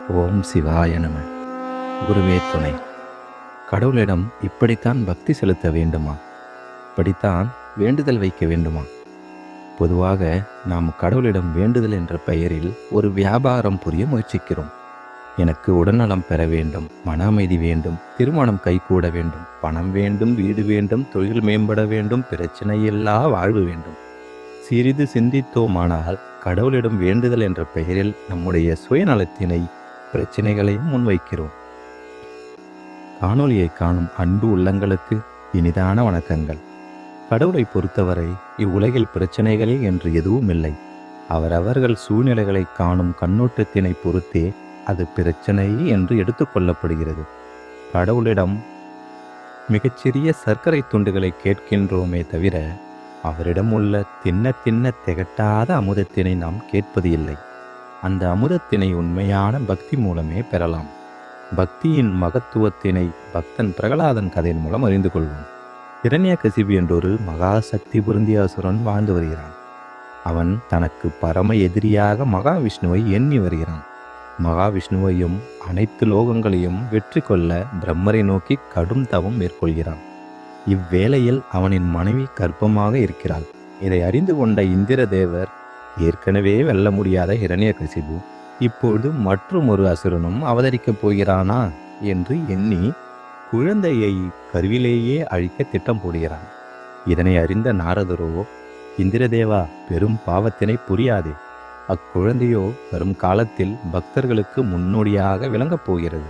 ஓம் சிவாய நம. குருவே துணை. கடவுளிடம் இப்படித்தான் பக்தி செலுத்த வேண்டுமா? இப்படித்தான் வேண்டுதல் வைக்க வேண்டுமா? பொதுவாக நாம் கடவுளிடம் வேண்டுதல் என்ற பெயரில் ஒரு வியாபாரம் புரிய முயற்சிக்கிறோம். எனக்கு உடல்நலம் பெற வேண்டும், மன அமைதி வேண்டும், திருமணம் கைகூட வேண்டும், பணம் வேண்டும், வீடு வேண்டும், தொழில் மேம்பட வேண்டும், பிரச்சனையில்லா வாழ்வு வேண்டும். சிறிது சிந்தித்தோமானால் கடவுளிடம் வேண்டுதல் என்ற பெயரில் நம்முடைய சுயநலத்தினை பிரச்சனைகளையும் முன்வைக்கிறோம். காணொளியை காணும் அன்பு உள்ளங்களுக்கு இனிதான வணக்கங்கள். கடவுளை பொறுத்தவரை இவ்வுலகில் பிரச்சனைகளே என்று எதுவும் இல்லை. அவரவர்கள் சூழ்நிலைகளை காணும் கண்ணோட்டத்தினை பொறுத்தே அது பிரச்சனை என்று எடுத்துக்கொள்ளப்படுகிறது. கடவுளிடம் மிகச்சிறிய சர்க்கரை துண்டுகளை கேட்கின்றோமே தவிர அவரிடம் உள்ள தின்ன தின்ன திகட்டாத அமுதத்தினை நாம் கேட்பது இல்லை. அந்த அமுதத்தினை உண்மையான பக்தி மூலமே பெறலாம். பக்தியின் மகத்துவத்தினை பக்தன் பிரகலாதன் கதையின் மூலம் அறிந்து கொள்வோம். இரண்யகசிபு என்றொரு மகா சக்தி பொருந்திய அசுரன் வாழ்ந்து வருகிறான். அவன் தனக்கு பரம எதிரியாக மகாவிஷ்ணுவை எண்ணி வருகிறான். மகாவிஷ்ணுவையும் அனைத்து லோகங்களையும் வெற்றி கொள்ள பிரம்மரை நோக்கி கடும் தவம் மேற்கொள்கிறான். இவ்வேளையில் அவனின் மனைவி கர்ப்பமாக இருக்கிறாள். இதை அறிந்து கொண்ட இந்திர தேவர் ஏற்கனவே வெல்ல முடியாத இரண்யகசிபு இப்பொழுது மற்றும் ஒரு அசுரனும் அவதரிக்கப் போகிறானா என்று எண்ணி குழந்தையை கருவிலேயே அழிக்க திட்டம் போடுகிறான். இதனை அறிந்த நாரதரோ, இந்திரதேவா, பெரும் பாவத்தினை புரியாதே. அக்குழந்தையோ வரும் காலத்தில் பக்தர்களுக்கு முன்னோடியாக விளங்கப் போகிறது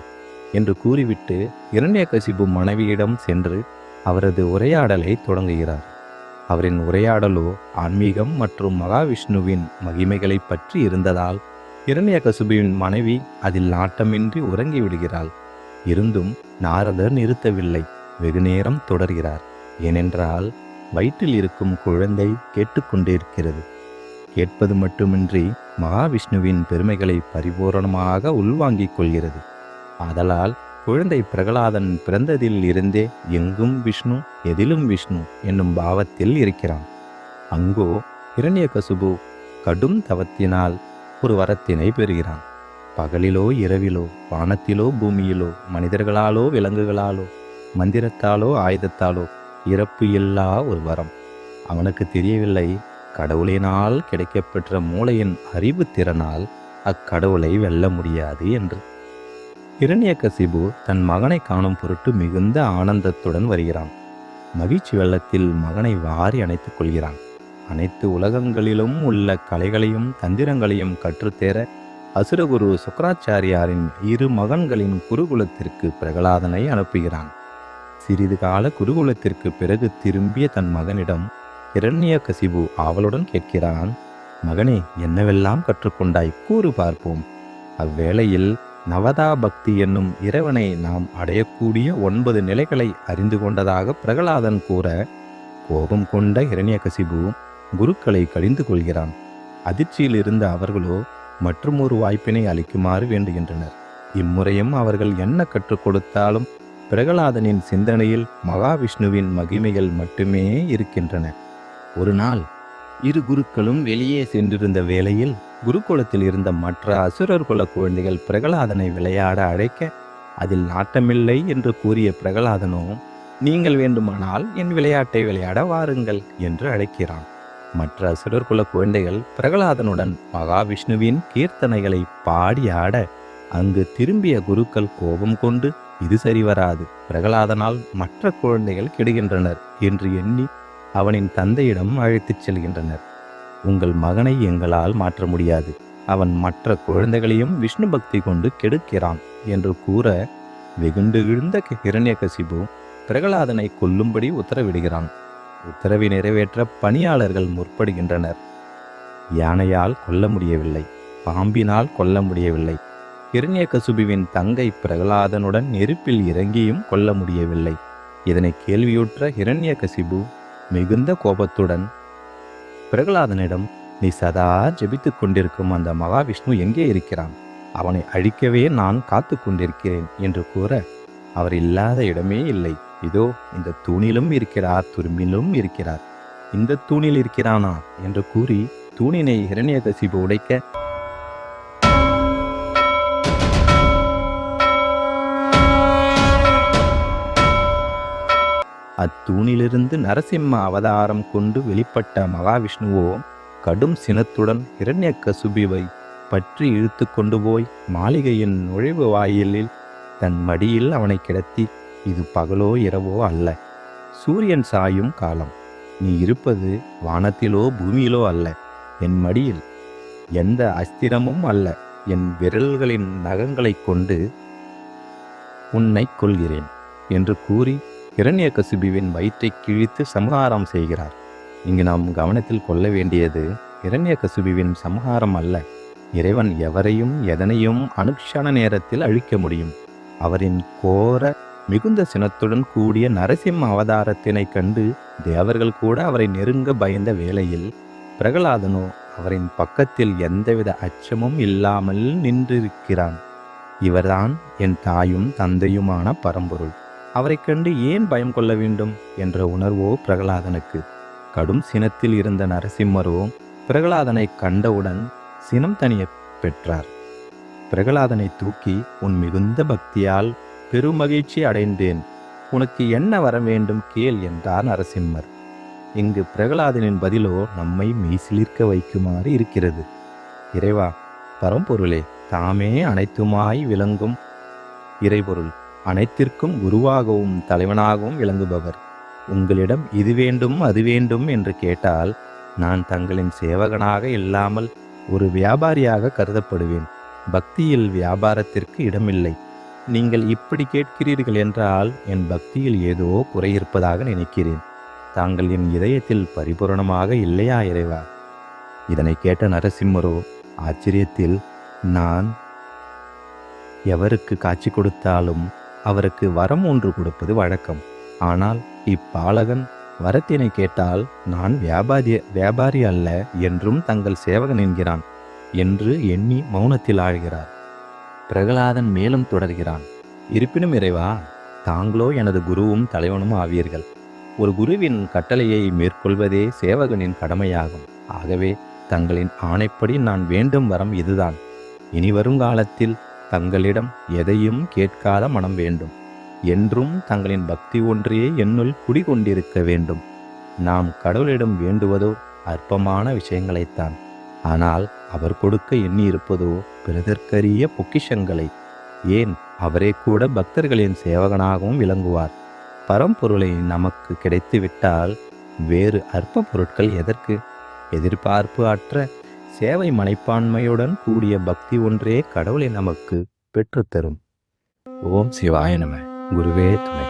என்று கூறிவிட்டு இரண்யகசிபு மனைவியிடம் சென்று அவரது உரையாடலை தொடங்குகிறார். அவரின் உரையாடலோ ஆன்மீகம் மற்றும் மகாவிஷ்ணுவின் மகிமைகளை பற்றி இருந்ததால் இரண்யகசிபுவின் மனைவி அதில் நாட்டமின்றி உறங்கி விடுகிறாள். இருந்தும் நாரதர் நிறுத்தவில்லை. வெகுநேரம் தொடர்கிறார். ஏனென்றால் வயிற்றில் இருக்கும் குழந்தை கேட்டுக்கொண்டிருக்கிறது. கேட்பது மட்டுமின்றி மகாவிஷ்ணுவின் பெருமைகளை பரிபூரணமாக உள்வாங்கிக் கொள்கிறது. ஆதலால் குழந்தை பிரகலாதன் பிறந்ததில் இருந்தே எங்கும் விஷ்ணு, எதிலும் விஷ்ணு என்னும் பாவத்தில் இருக்கிறான். அங்கோ இரண்யகசிபு கடும் தவத்தினால் ஒரு வரத்தினை பெறுகிறான். பகலிலோ இரவிலோ, வானத்திலோ பூமியிலோ, மனிதர்களாலோ விலங்குகளாலோ, மந்திரத்தாலோ ஆயுதத்தாலோ இறப்பு இல்லா ஒரு வரம். அவனுக்கு தெரியவில்லை, கடவுளினால் கிடைக்கப்பெற்ற மூளையின் அறிவு திறனால் அக்கடவுளை வெல்ல முடியாது என்று. இரண்யகசிபு தன் மகனை காணும் பொருட்டு மிகுந்த ஆனந்தத்துடன் வருகிறான். மகிழ்ச்சி வெள்ளத்தில் மகனை வாரி அணைத்துக் கொள்கிறான். அனைத்து உலகங்களிலும் உள்ள கலைகளையும் தந்திரங்களையும் கற்றுத்தேர அசுரகுரு சுக்கராச்சாரியாரின் 2 மகன்களின் குருகுலத்திற்கு பிரகலாதனை அனுப்புகிறான். சிறிது கால குருகுலத்திற்கு பிறகு திரும்பிய தன் மகனிடம் இரண்யகசிபு ஆவலுடன் கேட்கிறான், மகனே, என்னவெல்லாம் கற்றுக்கொண்டாய், கூறு பார்ப்போம். அவ்வேளையில் நவதா பக்தி என்னும் இறைவனை நாம் அடையக்கூடிய 9 நிலைகளை அறிந்து கொண்டதாக பிரகலாதன் கூற, கோபம் கொண்ட இரண்யகசிபு குருக்களை கடிந்து கொள்கிறான். அதிர்ச்சியில் இருந்த அவர்களோ மற்றும் ஒரு வாய்ப்பினை அளிக்குமாறு வேண்டுகின்றனர். இம்முறையும் அவர்கள் என்ன கற்றுக் கொடுத்தாலும் பிரகலாதனின் சிந்தனையில் மகாவிஷ்ணுவின் மகிமைகள் மட்டுமே இருக்கின்றன. ஒரு நாள் 2 குருக்களும் வெளியே சென்றிருந்த வேளையில் குருகுலத்தில் இருந்த மற்ற அசுரர் குல குழந்தைகள் பிரகலாதனை விளையாட அழைக்க, அதில் நாட்டமில்லை என்று கூறிய பிரகலாதனோ, நீங்கள் வேண்டுமானால் என் விளையாட்டை விளையாட வாருங்கள் என்று அழைக்கிறான். மற்ற அசுரர் குல குழந்தைகள் பிரகலாதனுடன் மகாவிஷ்ணுவின் கீர்த்தனைகளை பாடி ஆட, அங்கு திரும்பிய குருக்கள் கோபம் கொண்டு, இது சரிவராது, பிரகலாதனால் மற்ற குழந்தைகள் கெடுகின்றனர் என்று எண்ணி அவனின் தந்தையிடம் அழைத்துச் செல்கின்றனர். உங்கள் மகனை எங்களால் மாற்ற முடியாது, அவன் மற்ற குழந்தைகளையும் விஷ்ணு பக்தி கொண்டு கெடுக்கிறான் என்று கூற, வெகுண்டு எழுந்த இரண்யகசிபு பிரகலாதனை கொல்லும்படி உத்தரவிடுகிறான். உத்தரவை நிறைவேற்ற பணியாளர்கள் முற்படுகின்றனர். யானையால் கொல்ல முடியவில்லை, பாம்பினால் கொல்ல முடியவில்லை. இரண்யகசிபுவின் தங்கை பிரகலாதனுடன் நெருப்பில் இறங்கியும் கொல்ல முடியவில்லை. இதனை கேள்வியுற்ற இரண்யகசிபு மிகுந்த கோபத்துடன் பிரகலாதனிடம், நீ சதா ஜெபித்துக் கொண்டிருக்கும் அந்த மகாவிஷ்ணு எங்கே இருக்கிறான்? அவனை அழிக்கவே நான் காத்து கொண்டிருக்கிறேன் என்று கூற, அவர் இல்லாத இடமே இல்லை, இதோ இந்த தூணிலும் இருக்கிறார், துரும்பிலும் இருக்கிறார், இந்த தூணில் இருக்கிறானா என்று கூறி தூணினை இரண்யகசிபு உடைக்க அத்தூணிலிருந்து நரசிம்ம அவதாரம் கொண்டு வெளிப்பட்ட மகாவிஷ்ணுவோ கடும் சினத்துடன் இரண்யகசுபிவை பற்றி இழுத்து கொண்டு போய் மாளிகையின் நுழைவு வாயிலில் தன் மடியில் அவனை கிடத்தி, இது பகலோ இரவோ அல்ல, சூரியன் சாயும் காலம். நீ இருப்பது வானத்திலோ பூமியிலோ அல்ல, என் மடியில். எந்த அஸ்திரமும் அல்ல, என் விரல்களின் நகங்களைக் கொண்டு உன்னை கொள்கிறேன் என்று கூறி இரண்யகசிபுவின் வயிற்றை கிழித்து சம்ஹாரம் செய்கிறார். இங்கு நாம் கவனத்தில் கொள்ள வேண்டியது இரண்யகசிபுவின் சம்ஹாரம் அல்ல. இறைவன் எவரையும் எதனையும் அனுக்ஷண நேரத்தில் அழிக்க முடியும். அவரின் கோர மிகுந்த சினத்துடன் கூடிய நரசிம்ம அவதாரத்தினை கண்டு தேவர்கள் கூட அவரை நெருங்க பயந்த வேளையில் பிரகலாதனோ அவரின் பக்கத்தில் எந்தவித அச்சமும் இல்லாமல் நின்றிருக்கிறான். இவர்தான் என் தாயும் தந்தையுமான பரம்பொருள். அவரை கண்டு ஏன் பயம் கொள்ள வேண்டும் என்ற உணர்வோ பிரகலாதனுக்கு. கடும் சினத்தில் இருந்த நரசிம்மரோ பிரகலாதனை கண்டவுடன் சினம் தணிய பெற்றார். பிரகலாதனை தூக்கி, உன் மிகுந்த பக்தியால் பெருமகிழ்ச்சி அடைந்தேன், உனக்கு என்ன வர வேண்டும் கேள் என்றார் நரசிம்மர். இங்கு பிரகலாதனின் பதிலோ நம்மை மெய்சிலிர்க்க வைக்குமாறு இருக்கிறது. இறைவா, பரம்பொருளே, தாமே அனைத்துமாய் விளங்கும் இறைபொருள், அனைத்திற்கும் குருவாகவும் தலைவனாகவும் விளங்குபவர், உங்களிடம் இது வேண்டும் அது வேண்டும் என்று கேட்டால் நான் தங்களின் சேவகனாக இல்லாமல் ஒரு வியாபாரியாக கருதப்படுவேன். பக்தியில் வியாபாரத்திற்கு இடமில்லை. நீங்கள் இப்படி கேட்கிறீர்கள் என்றால் என் பக்தியில் ஏதோ குறை இருப்பதாக நினைக்கிறேன். தாங்கள் என் இதயத்தில் பரிபூரணமாக இல்லையா இறைவா? இதனை கேட்ட நரசிம்மரோ ஆச்சரியத்தில், நான் எவருக்கு காட்சி கொடுத்தாலும் அவருக்கு வரம் ஒன்று கொடுப்பது வழக்கம். ஆனால் இப்பாலகன் வரத்தினை கேட்டால் நான் வியாபாரி அல்ல என்றும் தங்கள் சேவகன் என்கிறான் என்று எண்ணி மௌனத்தில் ஆழ்கிறார். பிரகலாதன் மேலும் தொடர்கிறான். இருப்பினும் இறைவா, தாங்களோ எனது குருவும் தலைவனும் ஆவீர்கள். ஒரு குருவின் கட்டளையை மேற்கொள்வதே சேவகனின் கடமையாகும். ஆகவே தங்களின் ஆணைப்படி நான் வேண்டும் வரம் இதுதான். இனி வருங்காலத்தில் தங்களிடம் எதையும் கேட்காத மனம் வேண்டும். என்றும் தங்களின் பக்தி ஒன்றே என்னுள் குடிகொண்டிருக்க வேண்டும். நாம் கடவுளிடம் வேண்டுவதோ அற்பமான விஷயங்களைத்தான். ஆனால் அவர் கொடுக்க எண்ணியிருப்பதோ பிறதற்கரிய பொக்கிஷங்களை. ஏன், அவரே கூட பக்தர்களின் சேவகனாகவும் விளங்குவார். பரம்பொருளை நமக்கு கிடைத்துவிட்டால் வேறு அற்ப பொருட்கள் எதற்கு? எதிர்பார்ப்பு அற்ற சேவை மனைப்பான்மையுடன் கூடிய பக்தி ஒன்றே கடவுளை நமக்கு பெற்றுத்தரும். ஓம் சிவாய நம. குருவே துணை.